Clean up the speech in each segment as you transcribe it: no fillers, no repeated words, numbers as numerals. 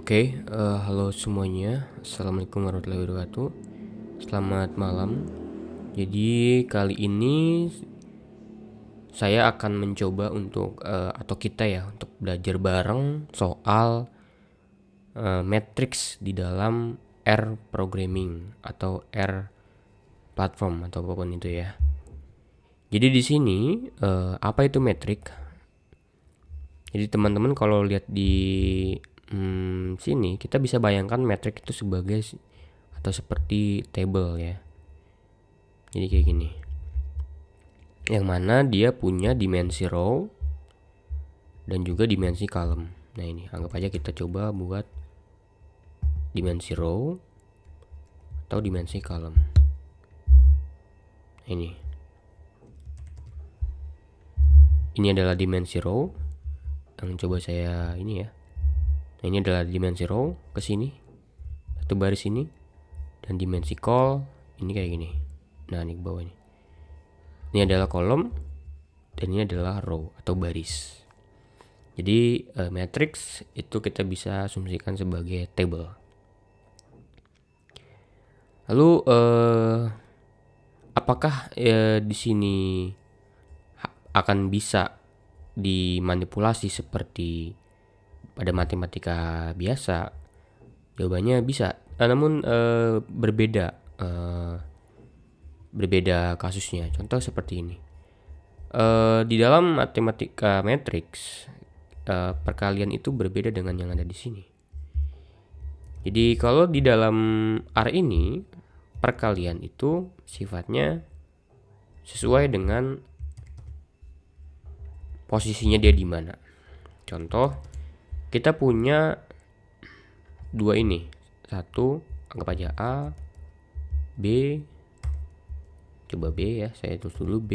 Halo semuanya. Assalamualaikum warahmatullahi wabarakatuh. Selamat malam. Jadi kali ini saya akan mencoba untuk atau kita ya untuk belajar bareng soal matrix di dalam R programming atau R platform atau apapun itu ya. Jadi di sini apa itu matrix? Jadi teman-teman kalau lihat di sini kita bisa bayangkan matrix itu sebagai atau seperti table ya. Jadi kayak gini. Yang mana dia punya dimensi row dan juga dimensi column. Nah ini anggap aja kita coba buat dimensi row atau dimensi column. Ini adalah dimensi row yang coba saya ini ya. Nah ini adalah dimensi row ke sini, satu baris ini, dan dimensi col ini kayak gini. Nah ini ke bawah ini. Ini adalah kolom dan ini adalah row atau baris. Jadi matrix itu kita bisa asumsikan sebagai table. Lalu apakah di sini akan bisa dimanipulasi seperti pada matematika biasa? Jawabannya bisa, namun berbeda kasusnya. Contoh seperti ini. Di dalam matematika matrix perkalian itu berbeda dengan yang ada di sini. Jadi kalau di dalam R ini perkalian itu sifatnya sesuai dengan posisinya dia di mana. Contoh, kita punya dua ini. Satu, anggap aja A, B. Coba B ya, saya tulis dulu B,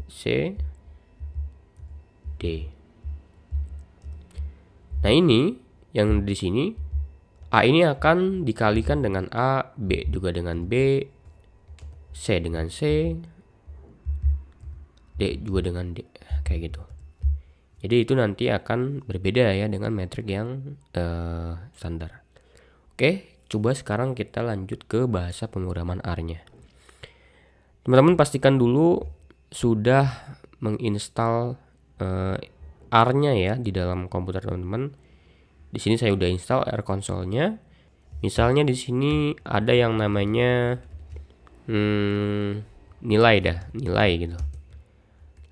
C, D. Nah ini yang di sini A ini akan dikalikan dengan A, B juga dengan B, C dengan C, D juga dengan D, kayak gitu. Jadi itu nanti akan berbeda ya dengan metrik yang standar. Oke, coba sekarang kita lanjut ke bahasa pemrograman R-nya. Teman-teman pastikan dulu sudah menginstal R-nya ya di dalam komputer teman-teman. Di sini saya udah install R console-nya. Misalnya di sini ada yang namanya nilai gitu.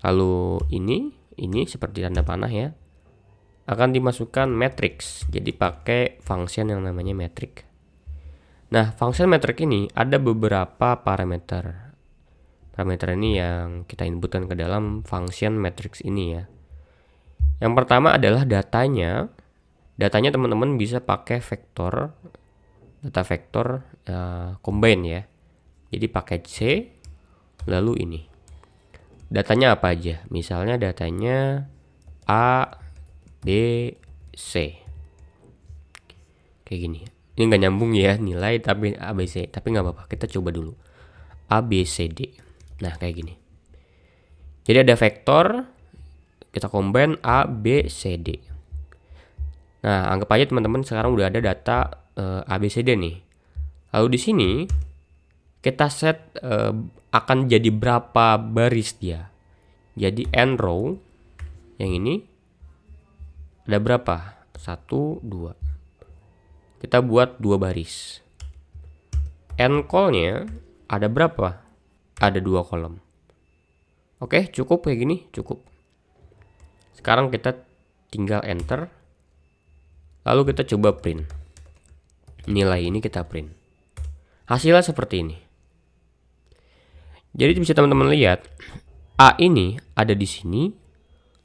Lalu ini seperti tanda panah ya. Akan dimasukkan matrix. Jadi pakai function yang namanya matrix. Nah, function matrix ini ada beberapa parameter. Parameter ini yang kita inputkan ke dalam function matrix ini ya. Yang pertama adalah datanya. Datanya teman-teman bisa pakai vektor, data vektor combine ya. Jadi pakai C, lalu ini. Datanya apa aja? Misalnya datanya A, B, C. Kayak gini. Ini nggak nyambung ya nilai tapi A, B, C. Tapi nggak apa-apa. Kita coba dulu. A, B, C, D. Nah kayak gini. Jadi ada vektor. Kita combine A, B, C, D. Nah, anggap aja teman-teman sekarang udah ada data ABCD nih. Lalu di sini kita set akan jadi berapa baris dia. Jadi n row yang ini ada berapa? 1, 2. Kita buat 2 baris. N col-nya ada berapa? Ada 2 kolom. Oke, cukup kayak gini, cukup. Sekarang kita tinggal enter. Lalu kita coba print. Nilai ini kita print. Hasilnya seperti ini. Jadi bisa teman-teman lihat A ini ada di sini,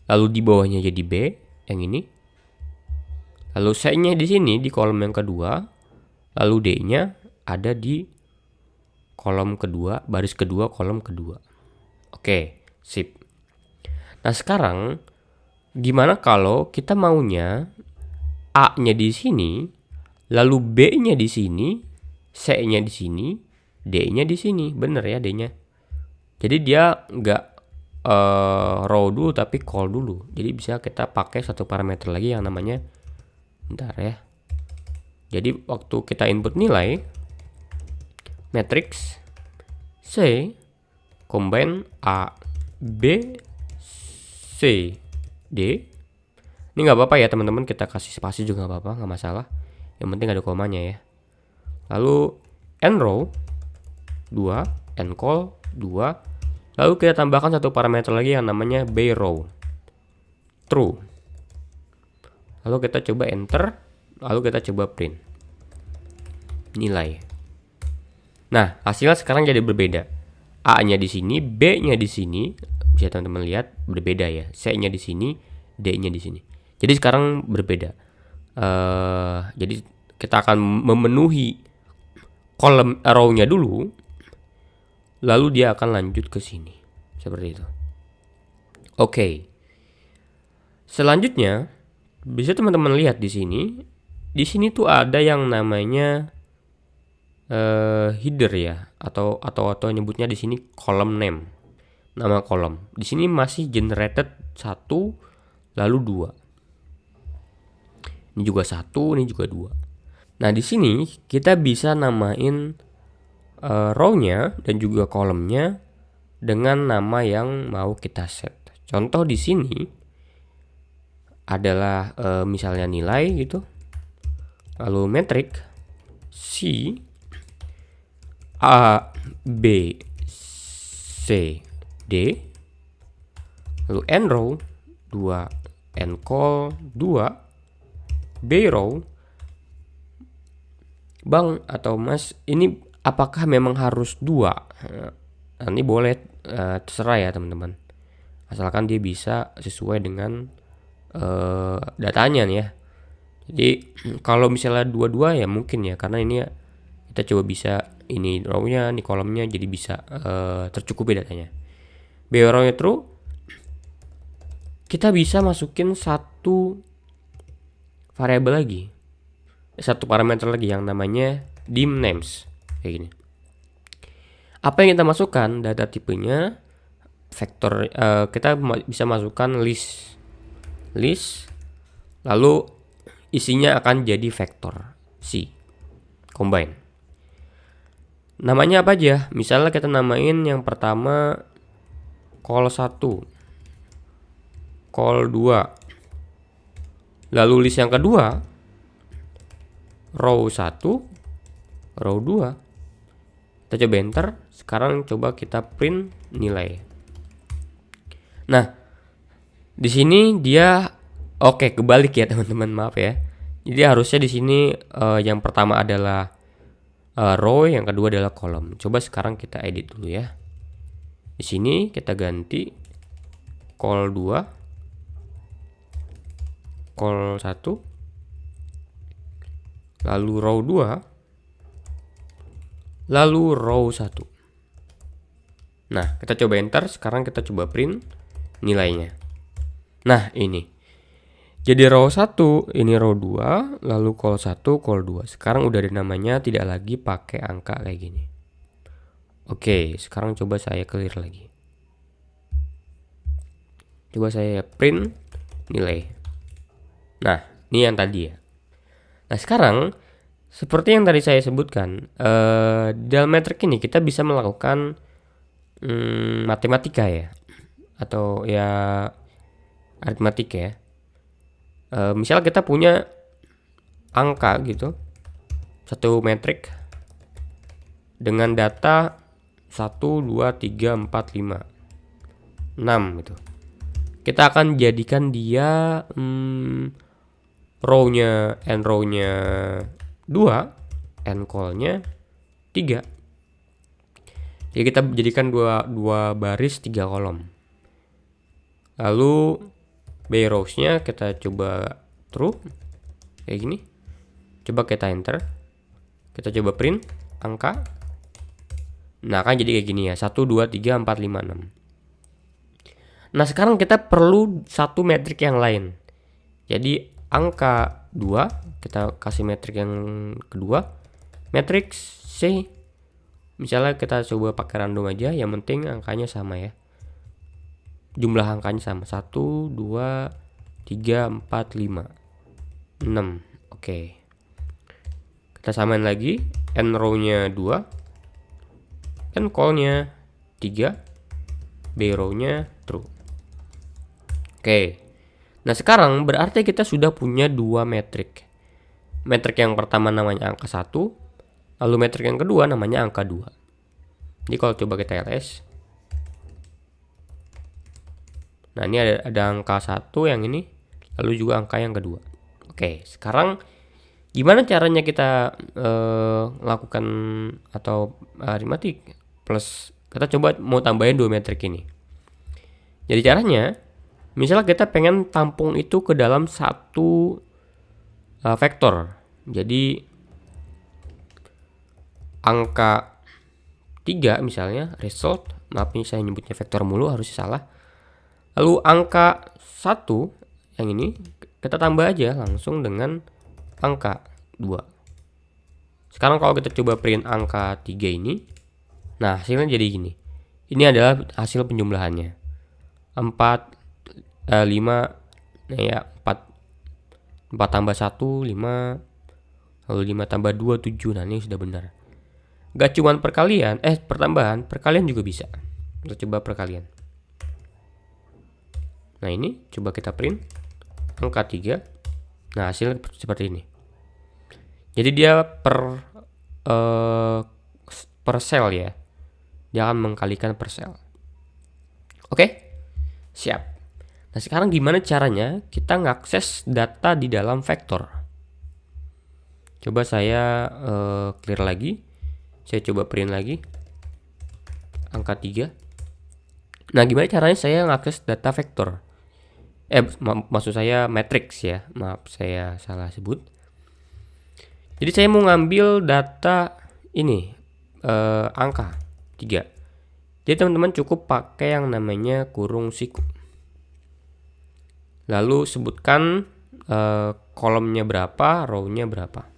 lalu di bawahnya jadi B yang ini. Lalu C-nya di sini di kolom yang kedua, lalu D-nya ada di kolom kedua, baris kedua, kolom kedua. Oke, sip. Nah, sekarang gimana kalau kita maunya A-nya di sini, lalu B-nya di sini, C-nya di sini, D-nya di sini. Bener ya D-nya. Jadi dia nggak row dulu tapi call dulu. Jadi bisa kita pakai satu parameter lagi yang namanya Bentar ya. Jadi waktu kita input nilai matriks C combine A B C D. Ini nggak apa-apa ya teman-teman, kita kasih spasi juga nggak apa-apa, nggak masalah. Yang penting ada komanya ya. Lalu n row 2, n col 2. Lalu kita tambahkan satu parameter lagi yang namanya b row true. Lalu kita coba enter, lalu kita coba print nilai. Nah, hasilnya sekarang jadi berbeda. A-nya di sini, B-nya di sini. Bisa teman-teman lihat berbeda ya. C-nya di sini, D-nya di sini. Jadi sekarang berbeda. Jadi kita akan memenuhi kolom row-nya dulu, lalu dia akan lanjut ke sini. Seperti itu. Oke. Selanjutnya, bisa teman-teman lihat di sini. Di sini tuh ada yang namanya header ya, atau nyebutnya di sini column name, nama kolom. Di sini masih generated 1 lalu 2. Ini juga 1, ini juga 2. Nah, di sini kita bisa namain row-nya dan juga kolomnya dengan nama yang mau kita set. Contoh di sini adalah misalnya nilai gitu. Lalu metrik C A B C D, lalu n row 2, n col 2, b row. Bang atau Mas, ini apakah memang harus 2? Nah, ini boleh terserah ya teman-teman, asalkan dia bisa sesuai dengan datanya nih ya. Jadi kalau misalnya 2 ya mungkin ya, karena ini ya, kita coba bisa ini row-nya, ini kolomnya, jadi bisa tercukupi datanya. B row-nya true, kita bisa masukin satu variabel lagi, satu parameter lagi yang namanya dim names, kayak gini. Apa yang kita masukkan? Data tipenya vektor. Kita bisa masukkan list, lalu isinya akan jadi vektor C combine. Namanya apa aja? Misalnya kita namain yang pertama col 1, col 2. Lalu list yang kedua row 1, row 2. Kita coba enter. Sekarang coba kita print nilai. Nah, di sini dia oke, kebalik ya teman-teman, maaf ya. Jadi harusnya di sini yang pertama adalah row, yang kedua adalah kolom. Coba sekarang kita edit dulu ya. Di sini kita ganti col 2, col 1, lalu row 2, lalu row 1. Nah, kita coba enter. Sekarang kita coba print nilainya. Nah, ini. Jadi row 1, ini row 2, lalu col 1, col 2. Sekarang udah ada namanya, tidak lagi pakai angka kayak gini. Oke, sekarang coba saya clear lagi. Coba saya print nilai. Nah, ini yang tadi ya. Nah, sekarang seperti yang tadi saya sebutkan, dalam metrik ini kita bisa melakukan matematika ya, atau ya aritmatik ya. Misal kita punya angka gitu, satu metrik dengan data 1, 2, 3, 4, 5, 6 gitu. Kita akan jadikan dia row-nya, n row-nya 2, n col-nya 3. Jadi kita jadikan dua baris 3 kolom. Lalu B rows-nya kita coba true kayak gini. Coba kita enter. Kita coba print angka. Nah, kan jadi kayak gini ya. 1, 2, 3, 4, 5, 6. Nah, sekarang kita perlu satu metrik yang lain. Jadi angka 2 kita kasih metrik yang kedua. Metrik C. Misalnya kita coba pakai random aja, yang penting angkanya sama ya. Jumlah angkanya sama. 1, 2, 3, 4, 5, 6. Oke. Kita samain lagi, n row-nya 2, n call-nya 3, b row-nya true. Oke. Nah, sekarang berarti kita sudah punya dua metrik. Metrik yang pertama namanya angka 1, lalu metrik yang kedua namanya angka 2. Jadi kalau coba kita ls. Nah, ini ada angka 1 yang ini, lalu juga angka yang kedua. Oke, sekarang gimana caranya kita lakukan atau arithmetic plus kita coba mau tambahin dua metrik ini. Jadi caranya, misalnya kita pengen tampung itu ke dalam satu vektor. Jadi angka 3 misalnya result, maaf ini saya nyebutnya vektor mulu, harusnya salah. Lalu angka 1 yang ini kita tambah aja langsung dengan angka 2. Sekarang kalau kita coba print angka 3 ini, nah hasilnya jadi gini. Ini adalah hasil penjumlahannya. 4, 5, nah ya 4 tambah 1, 5, lalu 5 tambah 2, 7. Nah ini sudah benar. Gak cuman perkalian, pertambahan, perkalian juga bisa. Kita coba perkalian. Nah ini coba kita print angka 3. Nah hasilnya seperti ini. Jadi dia per sel ya. Dia akan mengkalikan per sel. Oke? Siap. Nah sekarang gimana caranya kita ngakses data di dalam vektor? Coba saya clear lagi. Saya coba print lagi angka 3. Nah gimana caranya saya ngakses data vektor? Maksud saya matrix ya. Maaf saya salah sebut. Jadi saya mau ngambil data ini angka 3. Jadi teman-teman cukup pakai yang namanya kurung siku. Lalu sebutkan kolomnya berapa, row-nya berapa.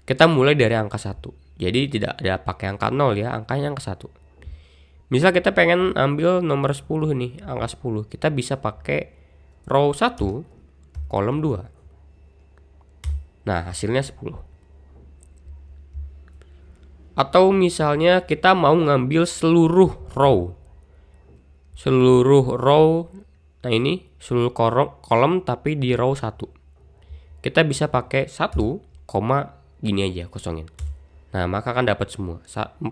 Kita mulai dari angka 1. Jadi tidak ada pakai angka 0 ya, angkanya angka 1. Misal kita pengen ambil nomor 10 nih, angka 10. Kita bisa pakai row 1, kolom 2. Nah, hasilnya 10. Atau misalnya kita mau ngambil seluruh row. Nah ini seluruh kolom tapi di row 1. Kita bisa pakai 1, gini aja kosongin. Nah, maka akan dapat semua 4,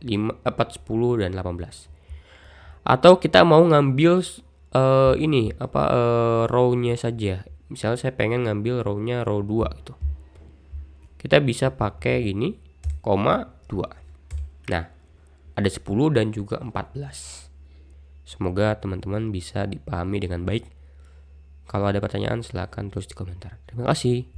5, 10 dan 18. Atau kita mau ngambil row-nya saja. Misalnya saya pengen ngambil row-nya row 2 gitu. Kita bisa pakai gini, 2. Nah, ada 10 dan juga 14. Semoga teman-teman bisa dipahami dengan baik. Kalau ada pertanyaan silahkan tulis di komentar. Terima kasih.